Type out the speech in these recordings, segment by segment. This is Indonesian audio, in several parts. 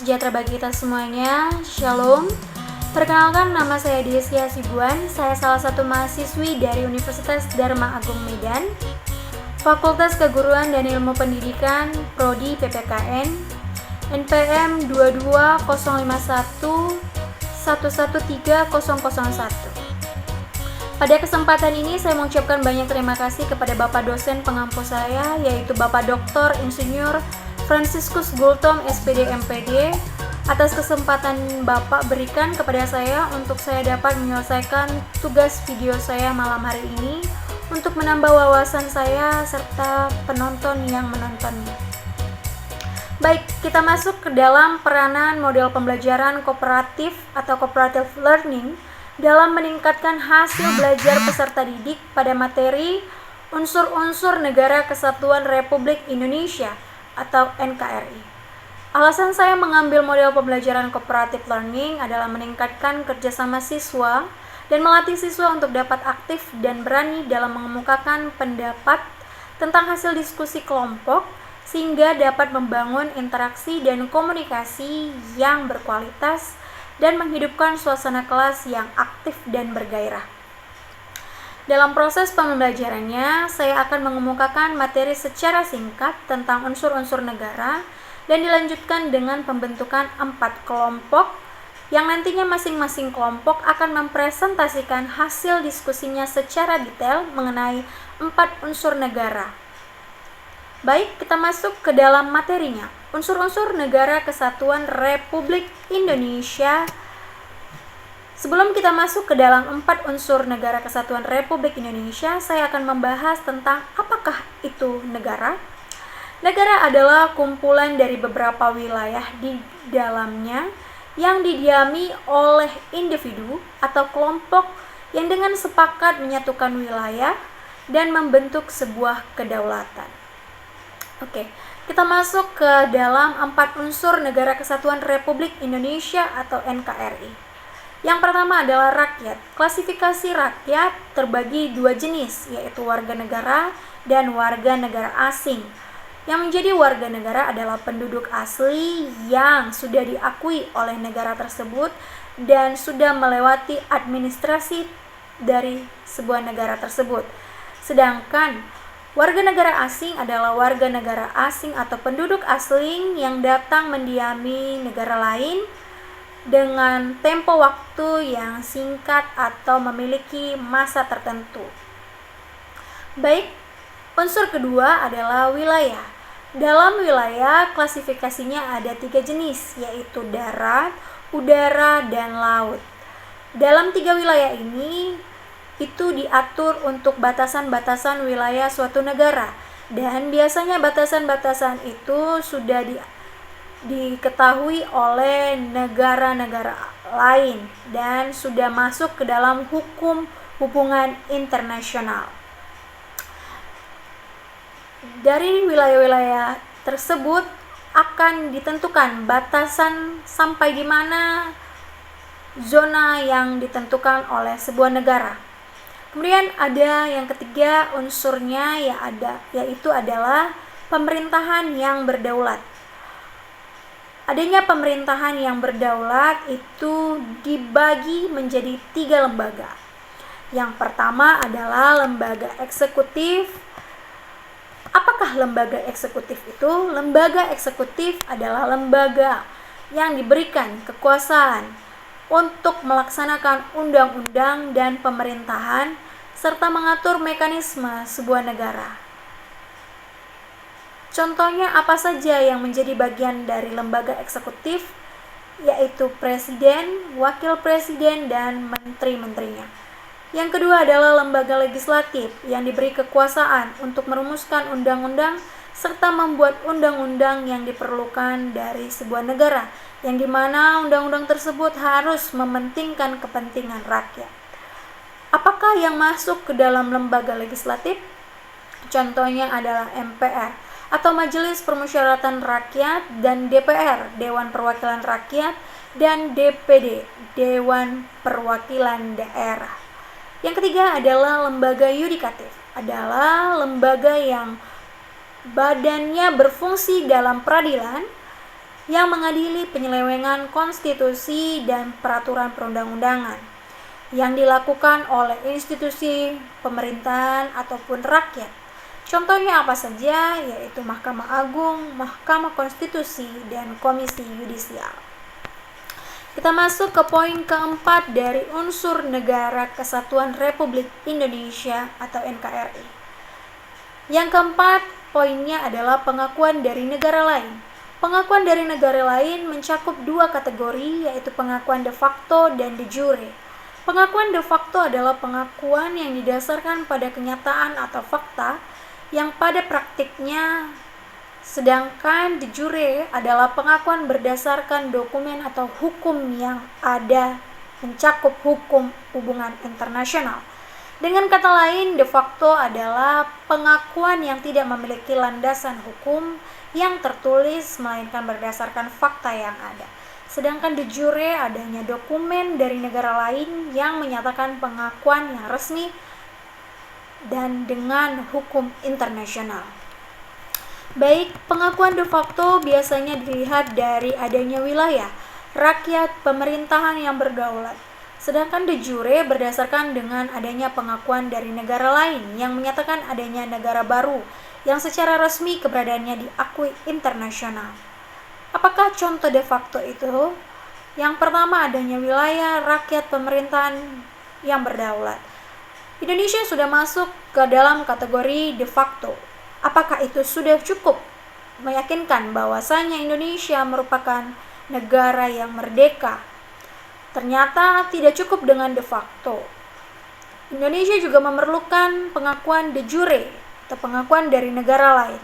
sejahtera bagi kita semuanya. Shalom. Perkenalkan, nama saya Desya Hasibuan. Saya salah satu mahasiswi dari Universitas Dharma Agung Medan, Fakultas Keguruan dan Ilmu Pendidikan, Prodi PPKN, NPM 22051113001. Pada kesempatan ini saya mengucapkan banyak terima kasih kepada Bapak dosen pengampu saya, yaitu Bapak Dr. Insinyur Franciscus Gultom SPD MPD, atas kesempatan Bapak berikan kepada saya untuk saya dapat menyelesaikan tugas video saya malam hari ini untuk menambah wawasan saya serta penonton yang menontonnya. Baik, kita masuk ke dalam peranan model pembelajaran kooperatif atau cooperative learning dalam meningkatkan hasil belajar peserta didik pada materi unsur-unsur Negara Kesatuan Republik Indonesia atau NKRI. Alasan saya mengambil model pembelajaran cooperative learning adalah meningkatkan kerjasama siswa dan melatih siswa untuk dapat aktif dan berani dalam mengemukakan pendapat tentang hasil diskusi kelompok sehingga dapat membangun interaksi dan komunikasi yang berkualitas dan menghidupkan suasana kelas yang aktif dan bergairah. Dalam proses pembelajarannya, saya akan mengemukakan materi secara singkat tentang unsur-unsur negara dan dilanjutkan dengan pembentukan 4 kelompok yang nantinya masing-masing kelompok akan mempresentasikan hasil diskusinya secara detail mengenai 4 unsur negara. Baik, kita masuk ke dalam materinya. Unsur-unsur Negara Kesatuan Republik Indonesia. Sebelum kita masuk ke dalam 4 unsur Negara Kesatuan Republik Indonesia, saya akan membahas tentang apakah itu negara. Negara adalah kumpulan dari beberapa wilayah di dalamnya yang didiami oleh individu atau kelompok yang dengan sepakat menyatukan wilayah dan membentuk sebuah kedaulatan. Oke, kita masuk ke dalam 4 unsur Negara Kesatuan Republik Indonesia atau NKRI. Yang pertama adalah rakyat. Klasifikasi rakyat terbagi 2 jenis, yaitu warga negara dan warga negara asing. Yang menjadi warga negara adalah penduduk asli yang sudah diakui oleh negara tersebut dan sudah melewati administrasi dari sebuah negara tersebut. Sedangkan warga negara asing adalah warga negara asing atau penduduk asing yang datang mendiami negara lain dengan tempo waktu yang singkat atau memiliki masa tertentu. Baik, unsur kedua adalah wilayah. Dalam wilayah, klasifikasinya ada 3 jenis, yaitu darat, udara, dan laut. Dalam 3 wilayah ini, itu diatur untuk batasan-batasan wilayah suatu negara, dan biasanya batasan-batasan itu sudah diketahui oleh negara-negara lain dan sudah masuk ke dalam hukum hubungan internasional. Dari wilayah-wilayah tersebut akan ditentukan batasan sampai di mana zona yang ditentukan oleh sebuah negara. Kemudian ada yang ketiga unsurnya yaitu adalah pemerintahan yang berdaulat. Adanya pemerintahan yang berdaulat itu dibagi menjadi 3 lembaga. Yang pertama adalah lembaga eksekutif. Apakah lembaga eksekutif itu? Lembaga eksekutif adalah lembaga yang diberikan kekuasaan untuk melaksanakan undang-undang dan pemerintahan serta mengatur mekanisme sebuah negara. Contohnya apa saja yang menjadi bagian dari lembaga eksekutif, yaitu presiden, wakil presiden, dan menteri-menterinya. Yang kedua adalah lembaga legislatif yang diberi kekuasaan untuk merumuskan undang-undang serta membuat undang-undang yang diperlukan dari sebuah negara, yang dimana undang-undang tersebut harus mementingkan kepentingan rakyat. Apakah yang masuk ke dalam lembaga legislatif? Contohnya adalah MPR atau Majelis Permusyawaratan Rakyat, dan DPR, Dewan Perwakilan Rakyat, dan DPD, Dewan Perwakilan Daerah. Yang ketiga adalah lembaga yudikatif, adalah lembaga yang badannya berfungsi dalam peradilan yang mengadili penyelewengan konstitusi dan peraturan perundang-undangan yang dilakukan oleh institusi pemerintahan ataupun rakyat. Contohnya apa saja, yaitu Mahkamah Agung, Mahkamah Konstitusi, dan Komisi Yudisial. Kita masuk ke poin keempat dari unsur Negara Kesatuan Republik Indonesia atau NKRI. Yang keempat, poinnya adalah pengakuan dari negara lain. Pengakuan dari negara lain mencakup dua kategori, yaitu pengakuan de facto dan de jure. Pengakuan de facto adalah pengakuan yang didasarkan pada kenyataan atau fakta yang pada praktiknya, sedangkan de jure adalah pengakuan berdasarkan dokumen atau hukum yang ada, mencakup hukum hubungan internasional. Dengan kata lain, de facto adalah pengakuan yang tidak memiliki landasan hukum yang tertulis, melainkan berdasarkan fakta yang ada. Sedangkan de jure adanya dokumen dari negara lain yang menyatakan pengakuan yang resmi dan dengan hukum internasional. Baik, pengakuan de facto biasanya dilihat dari adanya wilayah, rakyat, pemerintahan yang berdaulat. Sedangkan de jure berdasarkan dengan adanya pengakuan dari negara lain yang menyatakan adanya negara baru yang secara resmi keberadaannya diakui internasional. Apakah contoh de facto itu? Yang pertama, adanya wilayah, rakyat, pemerintahan yang berdaulat. Indonesia sudah masuk ke dalam kategori de facto. Apakah itu sudah cukup meyakinkan bahwasanya Indonesia merupakan negara yang merdeka? Ternyata tidak cukup dengan de facto. Indonesia juga memerlukan pengakuan de jure atau pengakuan dari negara lain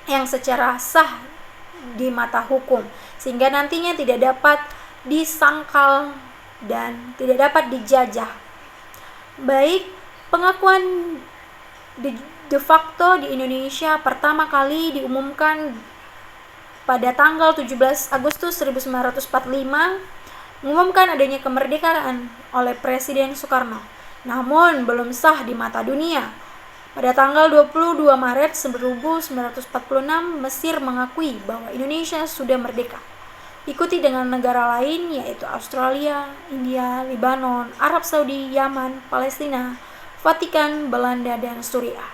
yang secara sah di mata hukum, sehingga nantinya tidak dapat disangkal dan tidak dapat dijajah. Baik, pengakuan de facto di Indonesia pertama kali diumumkan pada tanggal 17 Agustus 1945, mengumumkan adanya kemerdekaan oleh Presiden Soekarno, namun belum sah di mata dunia. Pada tanggal 22 Maret 1946, Mesir mengakui bahwa Indonesia sudah merdeka. Ikuti dengan negara lain yaitu Australia, India, Lebanon, Arab Saudi, Yaman, Palestina, Vatikan, Belanda, dan Suriah.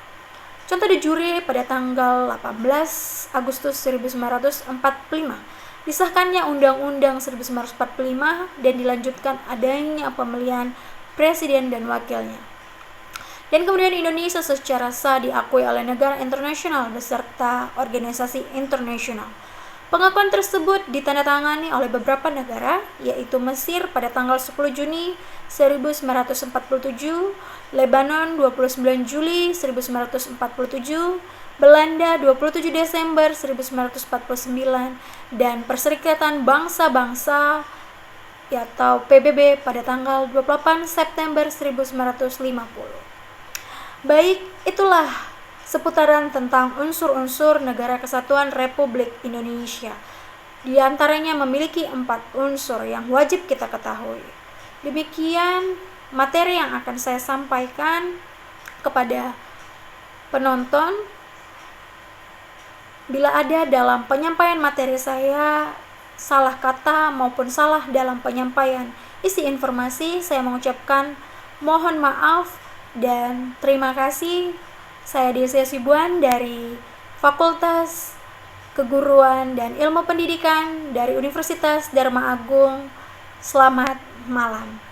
Contoh de jure pada tanggal 18 Agustus 1945, disahkannya Undang-Undang 1945 dan dilanjutkan adanya pemilihan presiden dan wakilnya. Dan kemudian Indonesia secara sah diakui oleh negara internasional beserta organisasi internasional. Pengakuan tersebut ditandatangani oleh beberapa negara, yaitu Mesir pada tanggal 10 Juni 1947, Lebanon 29 Juli 1947, Belanda 27 Desember 1949, dan Perserikatan Bangsa-Bangsa atau PBB pada tanggal 28 September 1950. Baik, itulah seputaran tentang unsur-unsur Negara Kesatuan Republik Indonesia. Di antaranya memiliki 4 unsur yang wajib kita ketahui. Demikian materi yang akan saya sampaikan kepada penonton. Bila ada dalam penyampaian materi saya salah kata maupun salah dalam penyampaian isi informasi, saya mengucapkan mohon maaf. Dan terima kasih. Saya Desya Sibuan dari Fakultas Keguruan dan Ilmu Pendidikan dari Universitas Dharma Agung. Selamat malam.